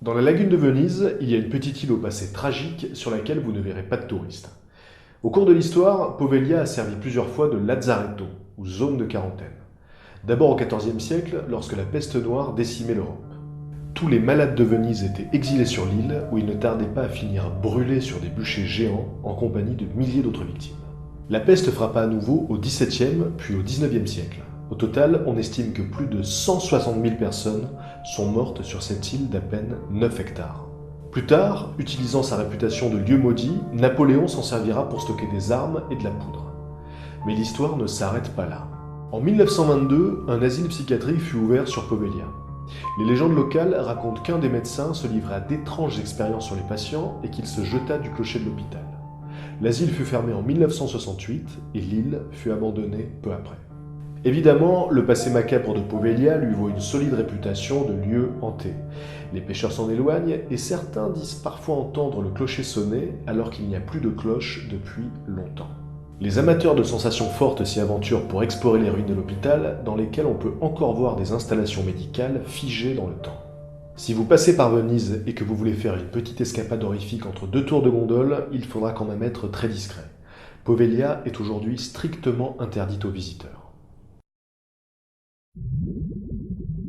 Dans la lagune de Venise, il y a une petite île au passé tragique sur laquelle vous ne verrez pas de touristes. Au cours de l'histoire, Poveglia a servi plusieurs fois de lazzaretto, ou zone de quarantaine. D'abord au XIVe siècle, lorsque la peste noire décimait l'Europe. Tous les malades de Venise étaient exilés sur l'île, où ils ne tardaient pas à finir brûlés sur des bûchers géants en compagnie de milliers d'autres victimes. La peste frappa à nouveau au XVIIe puis au XIXe siècle. Au total, on estime que plus de 160 000 personnes sont mortes sur cette île d'à peine 9 hectares. Plus tard, utilisant sa réputation de lieu maudit, Napoléon s'en servira pour stocker des armes et de la poudre. Mais l'histoire ne s'arrête pas là. En 1922, un asile psychiatrique fut ouvert sur Poveglia. Les légendes locales racontent qu'un des médecins se livrait à d'étranges expériences sur les patients et qu'il se jeta du clocher de l'hôpital. L'asile fut fermé en 1968 et l'île fut abandonnée peu après. Évidemment, le passé macabre de Poveglia lui vaut une solide réputation de lieu hanté. Les pêcheurs s'en éloignent et certains disent parfois entendre le clocher sonner alors qu'il n'y a plus de cloche depuis longtemps. Les amateurs de sensations fortes s'y aventurent pour explorer les ruines de l'hôpital dans lesquelles on peut encore voir des installations médicales figées dans le temps. Si vous passez par Venise et que vous voulez faire une petite escapade horrifique entre deux tours de gondole, il faudra quand même être très discret. Poveglia est aujourd'hui strictement interdite aux visiteurs.